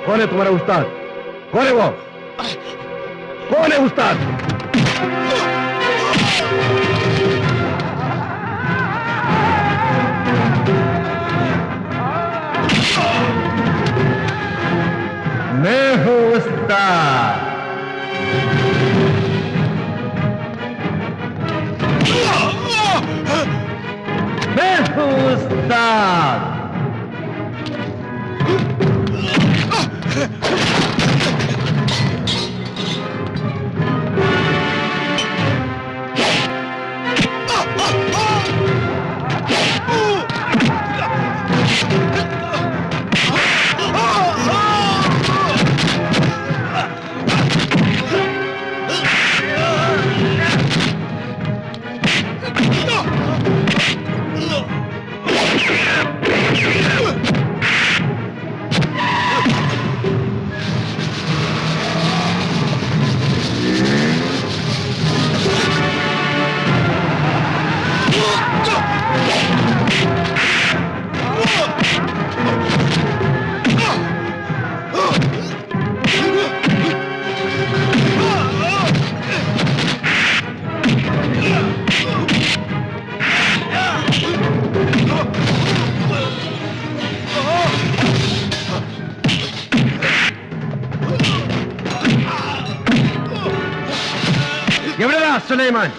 कौन है तुम्हारा उस्ताद? कौन है वो? कौन है उस्ताद? मैं हूं उस्ताद। मैं हूं उस्ताद। എവിടെയാ സുലൈമാൻ?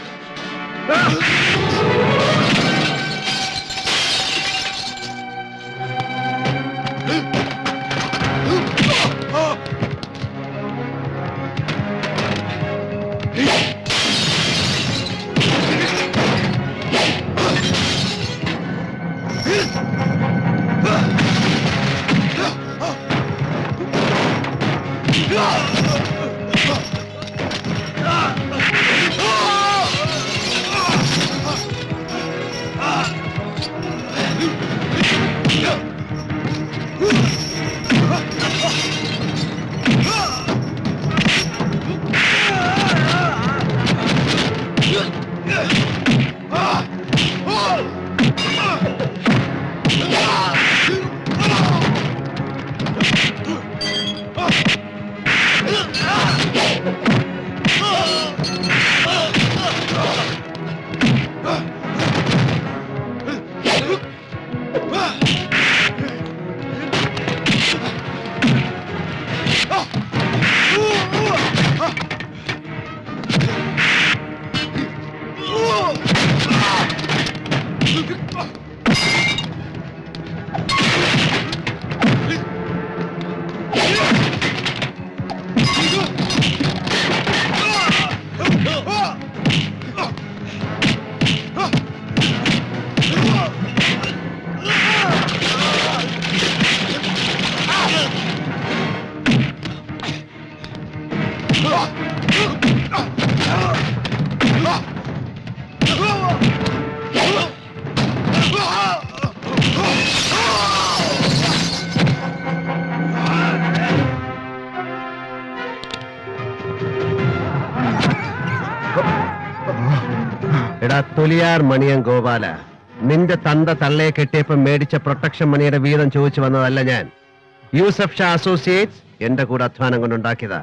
എടാ തൊലിയാർ മണിയൻ ഗോപാല, നിന്റെ തന്ത തള്ളയെ കെട്ടിയപ്പം മേടിച്ച പ്രൊട്ടക്ഷൻ മണിയുടെ വീതം ചോദിച്ചു വന്നതല്ല ഞാൻ. യൂസഫ് ഷാ അസോസിയേറ്റ്സ് എന്റെ കൂടെ അധ്വാനം കൊണ്ടുണ്ടാക്കിയതാ.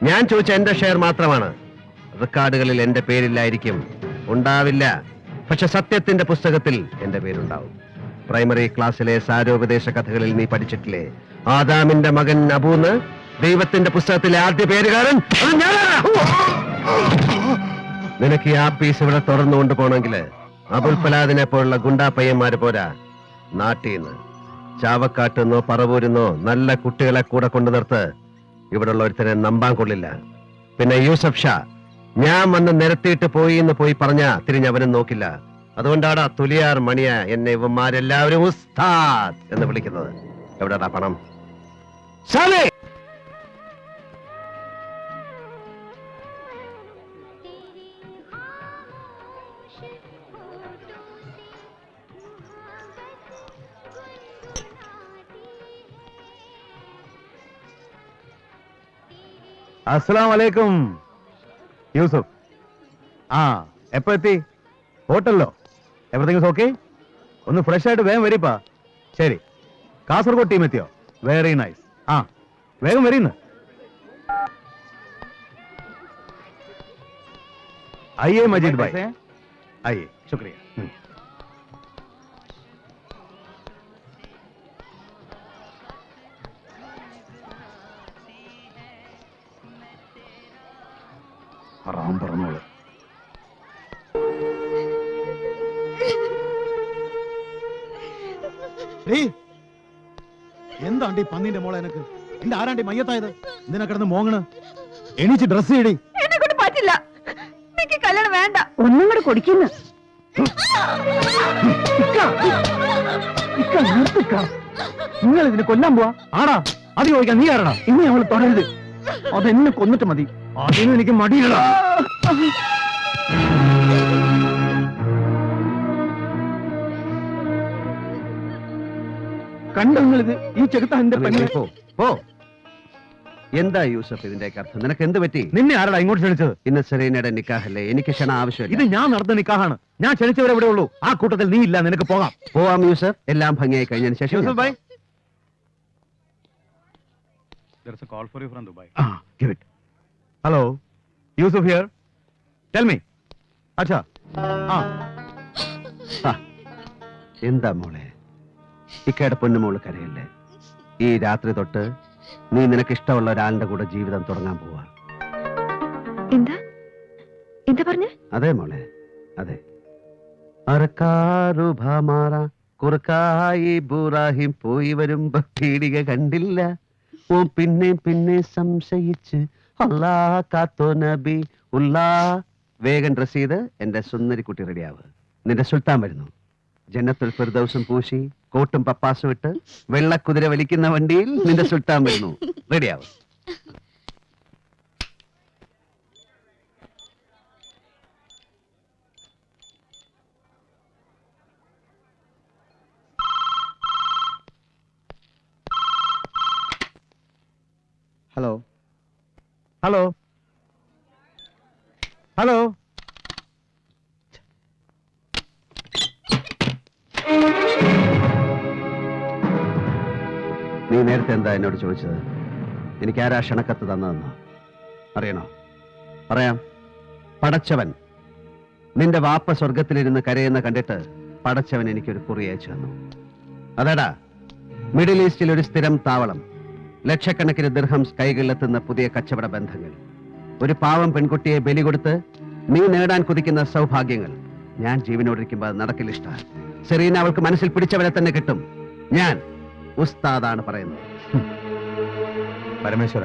ഞാൻ ചോദിച്ച എന്റെ ഷെയർ മാത്രമാണ്. റെക്കോർഡുകളിൽ എന്റെ പേരില്ലായിരിക്കും, ഉണ്ടാവില്ല. പക്ഷെ സത്യത്തിന്റെ പുസ്തകത്തിൽ എന്റെ പേരുണ്ടാവും. പ്രൈമറി ക്ലാസ്സിലെ സാരോപദേശ കഥകളിൽ നീ പഠിച്ചിട്ടില്ലേ, ആദാമിന്റെ മകൻ അബൂന്ന്? ദൈവത്തിന്റെ പുസ്തകത്തിലെ ആദ്യ പേരുകാരൻ അത് ഞാനാണ്. നിനക്ക് ഈ ആപ്പീസ് ഇവിടെ തുറന്നുകൊണ്ട് പോണെങ്കിൽ അബുൽ ഫലാദിനെ പോലുള്ള ഗുണ്ടാ പയ്യന്മാര് പോരാ. നാട്ടീന്ന് ചാവക്കാട്ടുന്നോ പറവൂരുന്നോ നല്ല കുട്ടികളെ കൂടെ കൊണ്ടു നിർത്ത്. ഇവിടെയുള്ള ഒരുത്തനെ നമ്പാൻ കൊള്ളില്ല. പിന്നെ യൂസഫ് ഷാ ഞാൻ വന്ന് നിരത്തിയിട്ട് പോയി എന്ന് പോയി പറഞ്ഞ തിരിഞ്ഞവനും നോക്കില്ല. അതുകൊണ്ടാണ് തുലിയാർ മണിയ എന്നെ ഇവന്മാരെല്ലാവരും ഉസ്താദ് എന്ന് വിളിക്കുന്നത്. എവിടെടാ പണം? സാലേ അസ്സലാം വലൈക്കും യൂസുഫ്. ആ എപ്പോ എത്തി? ഹോട്ടലിലോ? Everything okay? ഒന്ന് ഫ്രഷ് ആയിട്ട് വേഗം വരിപ്പാ. ശരി. കാസർഗോഡ് ടീം എത്തിയോ? Very nice. ആ വേഗം വരുന്നു. आइए मजीद भाई, आइए. शुक्रिया. ഹറാം പറഞ്ഞോളൂ. എന്താണ്ടി പന്നീന്റെ മോളെ എനക്ക് എന്റെ ആരാണ്ടി മയ്യത്തായത്? എന്തിനാ കിടന്ന് മോങ്ങണ്? എണീച്ച് ഡ്രസ് ചെയ്യടി. എന്നെ കൊണ്ട് പറ്റില്ല. എനിക്ക് കല്യാണം വേണ്ട. ഒന്നും കൂടെ കൊടുക്കുന്നു. നിങ്ങൾ ഇതിനെ കൊല്ലാൻ പോവാ? ആടാ, അത് ചോദിക്കാൻ നീ ആരടാ? ഇനി അവൾ തുടരുത്. അതെന്നെ കൊന്നിട്ട് മതി. അതിനും എനിക്ക് മടിയില്ല. കണ്ടോ നിങ്ങളിത്? ഈ ചെകുത്ത എന്റെ പെണ്ണെ. പോ, പോ. എന്താ യൂസഫ് ഇതിന്റെയൊക്കെ അർത്ഥം? നിനക്ക് എന്ത് പറ്റി? നിന്നെ ആരടാ ഇങ്ങോട്ട് ക്ഷണിച്ചത്? ഇന്ന് സെറീനയുടെ നിക്കാഹല്ലേ, എനിക്ക് ക്ഷണം ഇത് ആവശ്യമില്ല. ഞാൻ നടന്ന നിക്കാഹാണ്. ഞാൻ ക്ഷണിച്ചവരെ ഇവിടെ ഉള്ളൂ. ആ കൂട്ടത്തിൽ നീ ഇല്ല. നിനക്ക് പോകാം. പോവാം യൂസഫ്, എല്ലാം ഭംഗിയായി കഴിഞ്ഞതിന് ശേഷം യൂസഫ് ഞാൻ ഭായ്. പോവാം. There's a call for you from Dubai. Give it. Hello, Yusuf here. Tell me. अच्छा. ആ, എന്താ മോളെ, ഇക്കയുടെ പൊന്നുമോള് കരയല്ലേ? ഈ രാത്രി തൊട്ട് നീ നിനക്ക് ഇഷ്ടമുള്ള ഒരാളുടെ കൂടെ ജീവിതം തുടങ്ങാൻ പോവാ. എന്താ എന്താ പറഞ്ഞ? അതെ മോളെ, അതെ. അറക്കാറു ഭാമാറ കുറുക്കായി ബുറാഹിം പോയി വരുമ്പോ പീടിക കണ്ടില്ല. ഓ പിന്നെ പിന്നെ സംശയിച്ച് അല്ലാ കാത്തോ നബി ഉല്ലാ. വേഗം ഡ്രസ് ചെയ്ത് എന്റെ സുന്ദരിക്കുട്ടി റെഡിയാവ്. നിന്റെ സുൽത്താൻ വരുന്നു. ജന്നത്തുൽ ഫിർദൗസും പൂശി കോട്ടും പപ്പാസും ഇട്ട് വെള്ളക്കുതിര വലിക്കുന്ന വണ്ടിയിൽ നിന്റെ സുൽത്താൻ വരുന്നു. റെഡിയാവ്. Hello. Hello. Hello. നീ നേരത്തെ എന്താ എന്നോട് ചോദിച്ചത്? എനിക്ക് ആരാ ക്ഷണക്കത്ത് തന്നതെന്നോ അറിയണോ? പറയാം. പടച്ചവൻ, നിന്റെ വാപ്പ സ്വർഗത്തിലിരുന്ന് കരയുന്ന കണ്ടിട്ട് പടച്ചവൻ എനിക്കൊരു കുറി അയച്ചു തന്നു. അതെടാ, മിഡിൽ ഈസ്റ്റിൽ ഒരു സ്ഥിരം താവളം, ലക്ഷക്കണക്കിന് ദിർഹംസ് കൈകളിലെത്തുന്ന പുതിയ കച്ചവട ബന്ധങ്ങൾ, ഒരു പാവം പെൺകുട്ടിയെ ബലി കൊടുത്ത് നീ നേടാൻ കുതിക്കുന്ന സൗഭാഗ്യങ്ങൾ. ഞാൻ ജീവനോടിരിക്കുമ്പോൾ അത് നടക്കില്ല. ഇഷ്ട സെറീന അവൾക്ക് മനസ്സിൽ പിടിച്ചവരെ തന്നെ കിട്ടും. ഞാൻ ഉസ്താദാണ് പറയുന്നത്. പരമേശ്വര,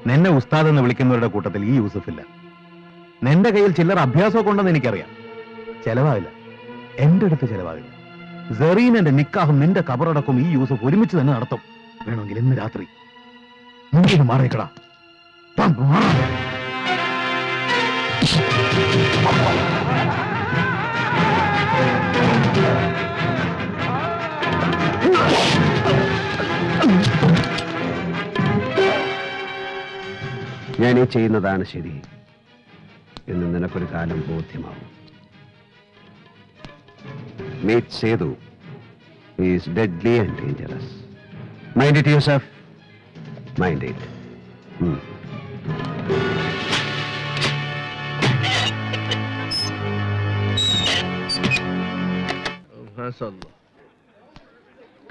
നിന്നെ ഉസ്താദ് എന്ന് വിളിക്കുന്നവരുടെ കൂട്ടത്തിൽ ഈ യൂസഫ് ഇല്ല. നിന്റെ കയ്യിൽ ചില്ലറ അഭ്യാസമൊക്കെ ഉണ്ടെന്ന് എനിക്കറിയാം. ചെലവാകില്ല, എന്റെ അടുത്ത് ചെലവാകില്ല. സെറീനന്റെ നിക്കാഹും നിന്റെ കബറടക്കും ഈ യൂസഫ് ഒരുമിച്ച് തന്നെ നടത്തും. വേണമെങ്കിൽ ഇന്ന് രാത്രി. മുന്നിൽ മാറിക്കടാ. ഞാൻ ഈ ചെയ്യുന്നതാണ് ശരി എന്ന് നിനക്കൊരു കാലം ബോധ്യമാവും. Meet Sedu. He is deadly and dangerous. Mind it, Yusuf. Mind it.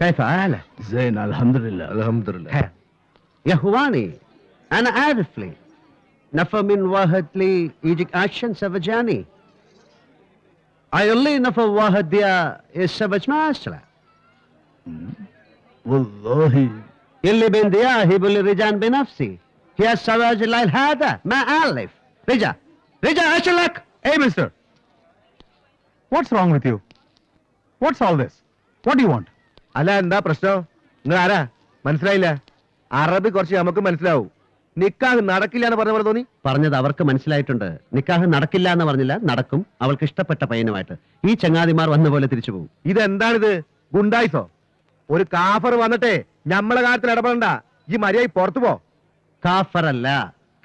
كيف حالك؟ زين الحمد لله. الحمد لله. يا اخواني انا عارف لي نفى من واحد لي يجيك اكشن سفجاني. ايولي نفى واحد ديا السفج ما اسرع. والله اللي بين ديا هي بولي رجال بنفسي. هي السواج الليل هذا ما الف. رجع ايش لك؟ Hey, mister. What's wrong with you? What's all this? What do you want? അല്ല, എന്താ പ്രശ്നം? നിങ്ങൾ ആരാ? മനസ്സിലായില്ല. അറബി കുറച്ച് നമുക്ക് മനസ്സിലാവും. നിക്കാഹ് നടക്കില്ല എന്ന് പറഞ്ഞ പോലെ തോന്നി. പറഞ്ഞത് അവർക്ക് മനസ്സിലായിട്ടുണ്ട്. നിക്കാഹ് നടക്കില്ല എന്ന് പറഞ്ഞില്ല, നടക്കും. അവൾക്ക് ഇഷ്ടപ്പെട്ട പയ്യനുമായിട്ട്. ഈ ചങ്ങാതിമാർ വന്ന പോലെ തിരിച്ചു പോകും. ഇതെന്താണിത്? ഗുണ്ടായിസോ? ഒരു കാഫർ വന്നിട്ടേ ഞമ്മളെ കാര്യത്തിൽ ഇടപെടണ്ട. ഈ മര്യാദ പുറത്തു പോ. കാഫറല്ല,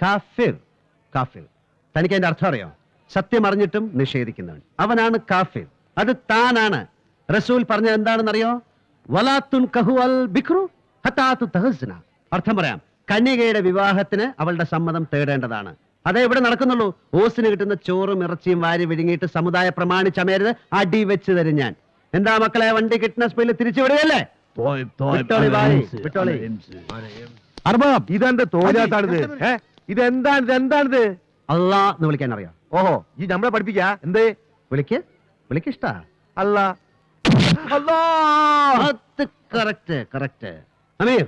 കാഫിർ. കാഫിർ തനിക്ക് അതിന്റെ അർത്ഥം അറിയോ? സത്യം അറിഞ്ഞിട്ടും നിഷേധിക്കുന്നവൻ, അവനാണ് കാഫിർ. അത് താനാണ്. റസൂൽ പറഞ്ഞത് എന്താണെന്നറിയോ? വലാത്തുൻ കഹു അൽ ബിക്രു ഹത്താ തുതഹസ്ന. അർത്ഥം പറയാം. കന്യകയുടെ വിവാഹത്തിന് അവളുടെ സമ്മതം തേടേണ്ടതാണ്. അതേ ഇവിടെ നടക്കുന്നുള്ളൂ. ഓസിന് കിട്ടുന്ന ചോറും ഇറച്ചിയും വാരി വിഴുങ്ങിയിട്ട് സമുദായ പ്രമാണിച്ചമയരുത്, അടി വെച്ച് തരും ഞാൻ. എന്താ മക്കളെ, വണ്ടി കിട്ടുന്ന സ്പീഡിൽ തിരിച്ചു വിടുകയല്ലേ? വിട്ടോളി വായി, വിട്ടോളി. അർബാബ്, ഇതെന്താ തോലാത്താണിത്? ഇതെന്താണിത്? അല്ലാ എന്ന് വിളിക്കാൻ അറിയാം? ഓഹോ, ഈ നമ്മളെ പഠിപ്പിക്കാ എന്തേ? വിളിക്കിഷ്ട അല്ല. അല്ലാ. കറക്റ്റ്. അമീർ,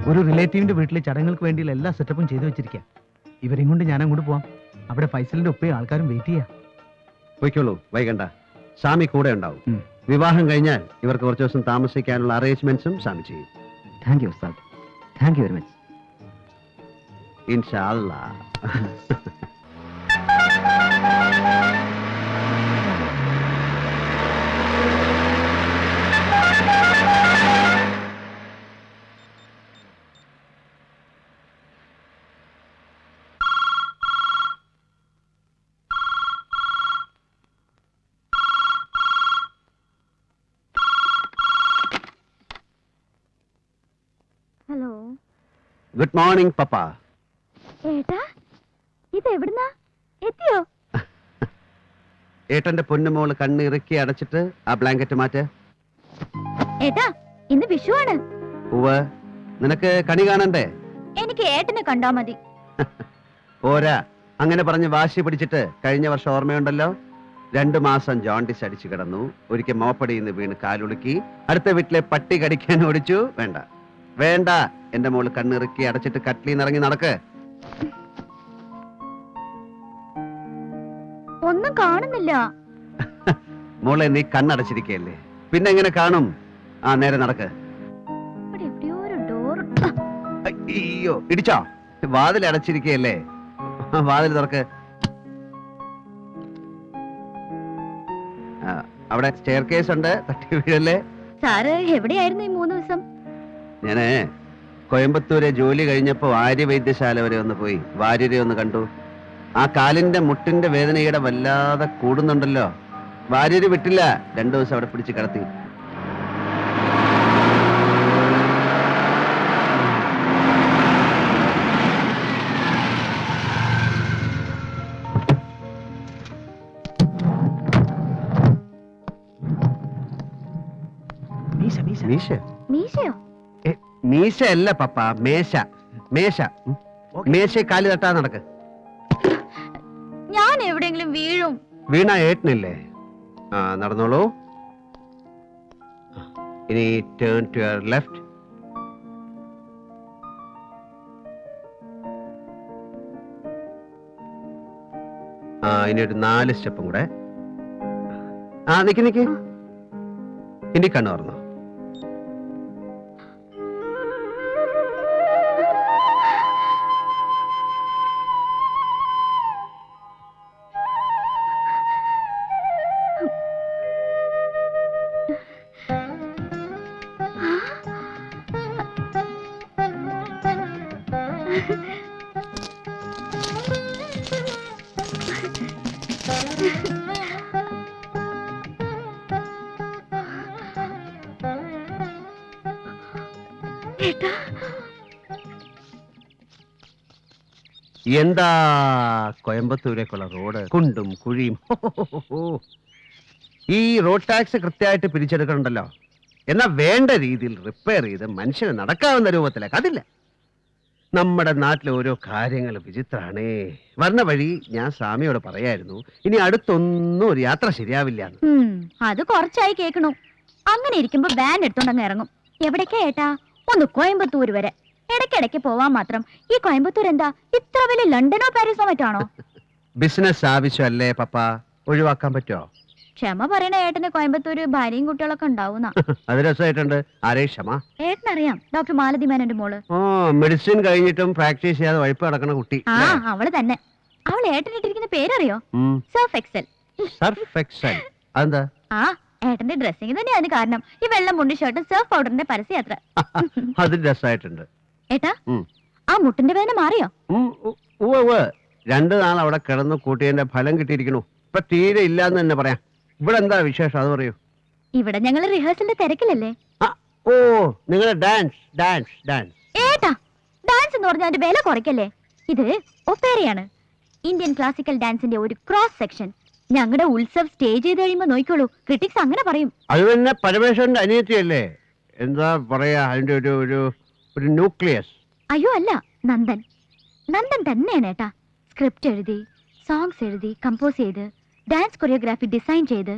ഒരു റിലേറ്റീവിന്റെ വീട്ടിലെ ചടങ്ങുകൾക്ക് വേണ്ടിയുള്ള എല്ലാ സെറ്റപ്പും ചെയ്തു വെച്ചിരിക്കുക. ഇവരെയും കൊണ്ട് ഞാൻ അങ്ങോട്ട് പോവാം. അവിടെ ഫൈസലിന്റെ ഒപ്പേ ആൾക്കാരും വെയിറ്റ് ചെയ്യാം. പോയിക്കോളൂ, വൈകണ്ട. സ്വാമി കൂടെ ഉണ്ടാവും. വിവാഹം കഴിഞ്ഞാൽ ഇവർക്ക് കുറച്ച് ദിവസം താമസിക്കാനുള്ള അറേഞ്ച്മെന്റ്സും സ്വാമി ചെയ്യും. താങ്ക് യു ഉസ്താദ്, താങ്ക് യു വെരി മച്ച്. ഇൻഷാ അല്ലാ. ഹലോ. ഗുഡ് മോർണിംഗ് പപ്പ. ഏട്ടാ, ഇത് എവിടുന്നാ എത്തിയോ? ഏട്ടന്റെ പൊന്നുമോള് കണ്ണ് ഇറുക്കി അടച്ചിട്ട് ആ ബ്ലാങ്കറ്റ് മാറ്റ്. ഏട്ടാ, ഇന്ന് വിഷുവാണ്. ഉവ്വ്, നിനക്ക് കണി കാണണ്ടേ? എനിക്ക് ഏട്ടനെ കണ്ടാ മതി. പോരാ, അങ്ങനെ പറഞ്ഞ് വാശി പിടിച്ചിട്ട് കഴിഞ്ഞ വർഷം ഓർമ്മയുണ്ടല്ലോ, 2 മാസം ജോണ്ടിസ് അടിച്ചു കിടന്നു. ഒരിക്കൽ മോപ്പടിന്ന് വീണ് കാലുളുക്കി. അടുത്ത വീട്ടിലെ പട്ടി കടിക്കാൻ ഓടിച്ചു. വേണ്ട, എന്റെ മോള് കണ്ണിറുക്കി അടച്ചിട്ട് കട്ടിലിന്ന് ഇറങ്ങി നടക്ക്. ഒന്നും കാണുന്നില്ല. മോളെ, നീ കണ്ണടച്ചിരിക്കയല്ലേ, പിന്നെ എങ്ങനെ കാണും? ആ, നേരെ നടക്ക്. ഇവിടെ എവിടെയോ ഒരു ഡോർ. അയ്യോ, ഇടിച്ചോ? വാതിൽ അടച്ചിരിക്കയല്ലേ, വാതിൽ തുറക്ക്. അവിടെ സ്റ്റെയർ കേസ് ഉണ്ട്, തട്ടി വീഴല്ലേ. സാറ് എവിടെയായിരുന്നു ഈ 3 ദിവസം? ഞാന് കോയമ്പത്തൂരെ ജോലി കഴിഞ്ഞപ്പോ ആര്യ വൈദ്യശാല വരെ ഒന്ന് പോയി വാര്യരെ ഒന്ന് കണ്ടു. ആ കാലിന്റെ മുട്ടിന്റെ വേദനയുടെ വല്ലാതെ കൂടുന്നുണ്ടല്ലോ. വാര്യര് വിട്ടില്ല, 2 ദിവസം അവിടെ പിടിച്ച് കിടത്തി. മീശയോ? മീശ അല്ല പപ്പ, മേശ. മേശ കാലി തട്ടാ നടക്ക്. ഞാൻ എവിടെയെങ്കിലും വീഴും. വീണ ഏട്ടനില്ലേ? ആ, നടന്നോളൂ. ഇനി ടേൺ ടു യുവർ ലെഫ്റ്റ്. ഇനി ഒരു 4 സ്റ്റെപ്പും കൂടെ. നിക്ക്. ഇനി കണ്ണു തുറന്നോ. എന്താ കോയമ്പത്തൂരേക്കുള്ള റോഡ്, കുണ്ടും കുഴിയും. ഈ റോഡ് ടാക്സ് കൃത്യമായിട്ട് പിരിച്ചെടുക്കണുണ്ടല്ലോ. എന്നാ വേണ്ട രീതിയിൽ റിപ്പയർ ചെയ്ത് മനുഷ്യന് നടക്കാവുന്ന രൂപത്തിലേക്ക് അതില്ല. നമ്മുടെ നാട്ടിലെ ഓരോ കാര്യങ്ങൾ വിചിത്രാണേ. വരണ വഴി ഞാൻ സ്വാമിയോട് പറയായിരുന്നു, ഇനി അടുത്തൊന്നും ഒരു യാത്ര ശരിയാവില്ല. അത് കുറച്ചായി കേൾക്കണു. അങ്ങനെ ഇരിക്കുമ്പോ വാൻ എടുത്തോണ്ടങ്ങ് ഇറങ്ങും. എവിടേക്കാ ഏട്ടാ? ഒന്ന് കോയമ്പത്തൂർ വരെ. ഇടയ്ക്കിടയ്ക്ക് പോവാൻ മാത്രം. ഈ കോയമ്പത്തൂർ എന്താ ഇത്ര വലിയ ലണ്ടനോ പാരീസോ മറ്റാണോ? ബിസിനസ് ആവശ്യമല്ലേ പപ്പ, ഒഴിവാക്കാൻ പറ്റുമോ? ക്ഷമ പറയണ ഏട്ടന് കോയമ്പത്തൂര് ഭാര്യയും കുട്ടികളൊക്കെ ഉണ്ടാവുന്ന. അത് രസമായിട്ടുണ്ട്. ആരേ ക്ഷമ? ഏട്ടനറിയാം, ഡോക്ടർ മാലതി മേനന്റെ മോള്. മെഡിസിൻ കഴിഞ്ഞിട്ടും പ്രാക്ടീസ് ചെയ്യാതെ വഴിപ്പ് നടക്കണ കുട്ടി. ആ, അവള് തന്നെ. അവൾ ഏട്ടനിട്ടിരിക്കുന്ന പേരറിയോ? Surf Excel. സർഫ് എക്സൽ അതെന്താ? ആ, ഏട്ടന്റെ ഡ്രസ്സിംഗ് തന്നെ അതിന് കാരണം. ഈ വെള്ളം മുണ്ടി ഷർട്ടും സർഫ് പൗഡറിന്റെ പരസ്യയാത്ര. അത് രസമായിട്ടുണ്ട്. ഏട്ടാ, ആ മുട്ടിന്റെ വേദന മാറിയോ? 2 നാൾ അവിടെ കിടന്നു കൂട്ടിയതിന്റെ ഫലം കിട്ടിയിരിക്കണു. ഇപ്പൊ തീരെ ഇല്ലാന്ന് തന്നെ പറയാം. ഇവിടെ എന്താ വിശേഷം അത് പറയൂ. ഇവിടെ ഞങ്ങൾ റിഹേഴ്സലിന്റെ തിരക്കിലല്ലേ? ഓ നിങ്ങളുടെ ഡാൻസ് ഡാൻസ് ഡാൻസ്. ഏട്ടാ, ഡാൻസ് എന്ന് പറഞ്ഞാൽ അതിന്റെ വില കുറയ്ക്കല്ലേ. ഇത് ഒപ്പേരയാണ്, ഇന്ത്യൻ ക്ലാസിക്കൽ ഡാൻസിന്റെ ഒരു ക്രോസ് സെക്ഷൻ. ഞങ്ങളുടെ ഉത്സവ് സ്റ്റേജ് ചെയ്ത് കഴിയുമ്പോ നോക്കിക്കോളൂ, ക്രിട്ടിക്സ് അങ്ങനെ പറയും. അത് പിന്നെ പരമേശ്വരന്റെ അനിയത്തിയല്ലേ, എന്താ പറയാ അതിന്റെ ഒരു ഒരു ഒരു ന്യൂക്ലിയസ്. അയ്യോ അല്ല, നന്ദൻ. നന്ദൻ തന്നെയാണ് ഏട്ടാ. സ്ക്രിപ്റ്റ് എഴുതി, സോങ്സ് എഴുതി, കമ്പോസ് ചെയ്ത്, ഡാൻസ് കൊറിയോഗ്രാഫി ഡിസൈൻ ചെയ്ത്,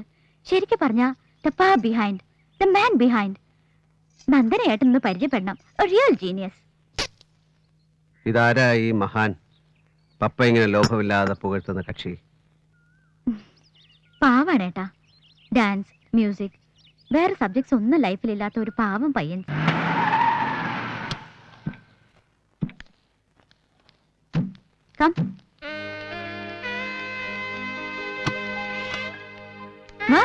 ശരിക്കും പറഞ്ഞ the power behind, the man behind. നന്ദനെ ഏട്ടൻ ഒന്ന് പരിചയപ്പെടണം, റിയൽ ജീനിയസ്. ഇതാരാ ഈ മഹാൻ പപ്പ ഇങ്ങനെ ലോഭമില്ലാതെ പുകഴ്ത്തുന്ന കക്ഷി? പാവാണേട്ടാ. ഡാൻസ്, മ്യൂസിക്, വേറെ സബ്ജക്ട്സ് ഒന്നും ലൈഫിലില്ലാത്ത ഒരു പാവം പയ്യൻ. കം. വാ.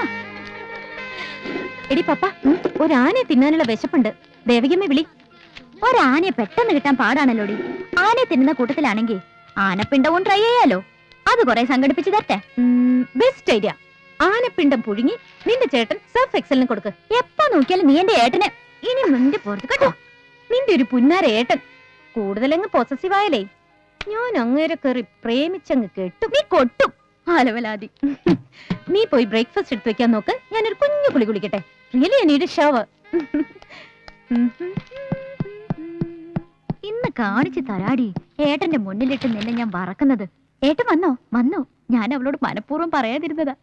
എടി പപ്പ, ഒരാനയെ തിന്നാനുള്ള വിശപ്പുണ്ട്. ദേവികമ്മ വിളി. ഒരാനയെ പെട്ടെന്ന് കിട്ടാൻ പാടാണല്ലോടി. ആനയെ തിന്നുന്ന കൂട്ടത്തിലാണെങ്കിൽ ആനപ്പിണ്ടവും ട്രൈ ചെയ്യാലോ. അത് കുറെ സംഘടിപ്പിച്ച് തരട്ടെ. Best idea. ആനപ്പിണ്ടം പുഴുങ്ങി നിന്റെ ചേട്ടൻ സർഫ് എക്സലിന് കൊടുക്ക്. എപ്പോ നോക്കിയാലും നീ എന്റെ ഏട്ടന് ഇനി നിന്റെ പുറത്ത് കേട്ടോ. നിന്റെ ഒരു പുന്നാര ഏട്ടൻ കൂടുതലങ്ങ് പൊസസീവായാലേ ഞാൻ അങ്ങേരെ കയറി പ്രേമിച്ചങ്ങ് കേട്ടു. നീ കൊട്ടും ആലവലാതി. നീ പോയി ബ്രേക്ക്ഫാസ്റ്റ് എടുത്ത് വെക്കാൻ നോക്ക്. ഞാനൊരു കുഞ്ഞു കുളി കുളിക്കട്ടെ. Really I need a shower. ഇന്ന് കാണിച്ചു തരാടി ഏട്ടന്റെ മുന്നിലിട്ട് നിന്നെ ഞാൻ വറക്കുന്നത്. ഏട്ടൻ വന്നോ? വന്നോ? ഞാൻ അവളോട് മനഃപൂർവ്വം പറയാതിരുന്നതാ.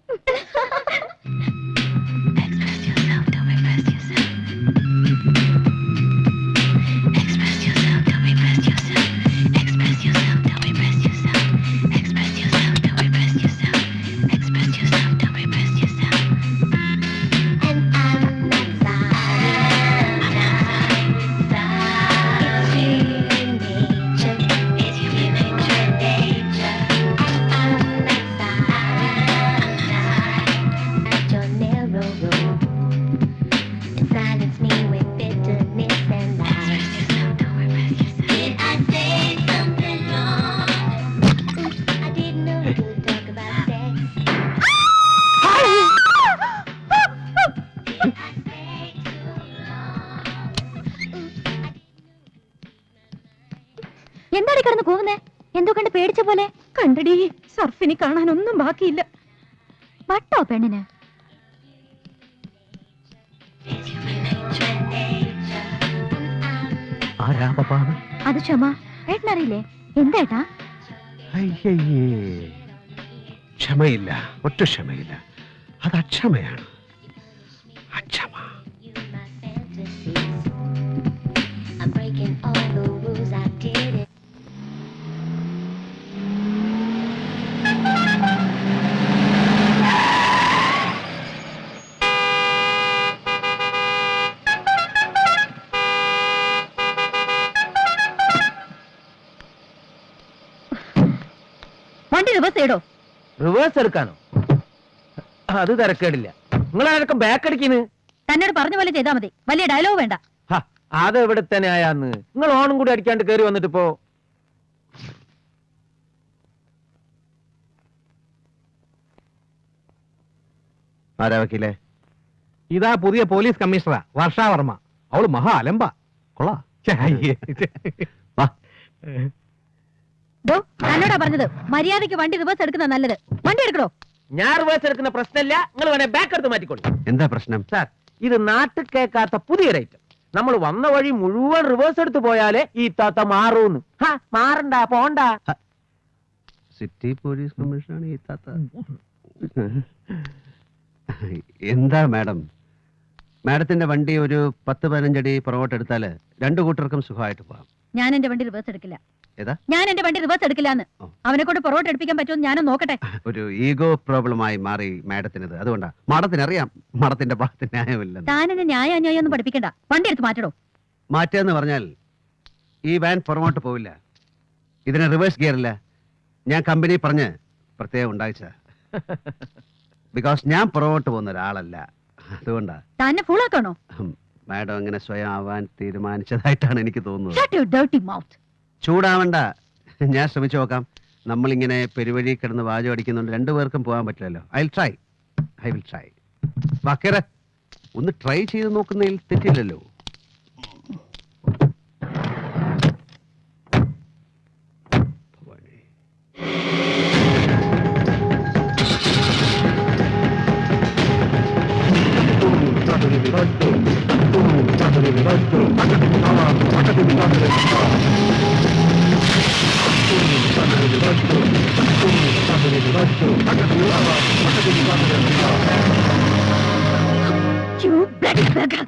എന്താടി കിടന്ന് പോകുന്നേ? എന്തോ കണ്ട് പേടിച്ച പോലെ. കണ്ടടി, സർഫിനി കാണാനൊന്നും ബാക്കിയില്ല. വട്ടോ പെണ്ണിന്. അത് ക്ഷമ. ഏട്ടനറിയില്ലേ? എന്താ? ക്ഷമയില്ല, ഒറ്റ ക്ഷമയില്ല. അത് അക്ഷമയാണ്. അക്ഷമ. വണ്ടി റിവേഴ്സ് ചെയ്തോ? റിവേഴ്സ് എടുക്കാനോ? അത് തിരക്കേടില്ല. നിങ്ങളാരൊക്കെ ബാക്ക് അടിക്കുന്നു. തന്നോട് പറഞ്ഞ പോലെ ചെയ്താൽ മതി. വലിയ ഡയലോഗ് വേണ്ട. അത് എവിടെ തന്നെ ആയാന്ന്. നിങ്ങൾ ഓണും കൂടി അടിക്കാണ്ട് കയറി വന്നിട്ടിപ്പോ. ആരാ വക്കീലേ? ഇതാ പുതിയ പോലീസ് കമ്മീഷണറാ, വർഷാ വർമ്മ. അവള് മഹാ അലമ്പാ. കൊള്ളാ. തന്നോടാ പറഞ്ഞത് മര്യാദയ്ക്ക് വണ്ടി റിവേഴ്സ് എടുക്കുന്ന നല്ലത്. വണ്ടി എടുക്കണോ? ഞാൻ റിവേഴ്സ് എടുക്കുന്ന പ്രശ്നമില്ല. നിങ്ങൾ വേണേ ബാക്ക് എടുത്ത് മാറ്റിക്കോളൂ. എന്താ പ്രശ്നം? സാർ, ഇത് നാട്ടിൽ കേൾക്കാത്ത പുതിയൊരു ഐറ്റം. നമ്മൾ വന്ന വഴി മുഴുവൻ റിവേഴ്സ് എടുത്ത് പോയാലേ ഈ താത്ത മാറൂന്ന്. മാറണ്ട, പോണ്ട. സിറ്റി പോലീസ് കമ്മീഷനാണ് ഈ താത്ത. എന്താ മാഡം? മാഡത്തിന്റെ വണ്ടി ഒരു 10-15 അടി പുറകോട്ട് എടുത്താല് രണ്ടു കൂട്ടർക്കും സുഖമായിട്ട് പോകാം. ഞാൻ എന്റെ വണ്ടി റിവേഴ്സ് എടുക്കില്ല. ഏതാ? ഞാൻ എന്റെ വണ്ടി റിവേഴ്സ് എടുക്കില്ലാന്ന്. അവനെ കൊണ്ട് പുറകോട്ട് എടുപ്പിക്കാൻ പറ്റുമോ ഞാനും നോക്കട്ടെ. ഒരു ഈഗോ പ്രോബ്ലമായി മാറി മാഡത്തിനത്. അതുകൊണ്ടാ. മാഡത്തിന് അറിയാം മാഡത്തിന്റെ ഭാഗത്ത് ന്യായമില്ലെന്ന്. താനെന്നെ ന്യായ അന്യായം ഒന്നും പഠിപ്പിക്കണ്ട. വണ്ടി എടുത്ത് മാറ്റടോ. മാറ്റുകയെന്ന് പറഞ്ഞാൽ ഈ വാൻ പുറകോട്ട് പോവില്ല. ഇതിന് റിവേഴ്സ് ഗിയറില്ല. ഞാൻ കമ്പനി പറഞ്ഞ് പ്രത്യേകം ഉണ്ടായിച്ച. ബിക്കോസ് ഞാൻ പുറകോട്ട് പോകുന്ന ഒരാളല്ല. അതുകൊണ്ടാ. തന്നെ ഫുള്ളാക്കണോ? മാഡം അങ്ങനെ സ്വയം ആവാൻ തീരുമാനിച്ചതായിട്ടാണ് എനിക്ക് തോന്നുന്നത്. Shut your dirty mouth. ചൂടാവണ്ട, ഞാൻ ശ്രമിച്ചു നോക്കാം. നമ്മളിങ്ങനെ പെരുവഴി കിടന്ന് വാചം അടിക്കുന്നുണ്ട്, രണ്ടുപേർക്കും പോകാൻ പറ്റില്ലല്ലോ. I will try. വാക്കേറെ ഒന്ന് ട്രൈ ചെയ്ത് നോക്കുന്നതിൽ തെറ്റില്ലല്ലോ. നരകം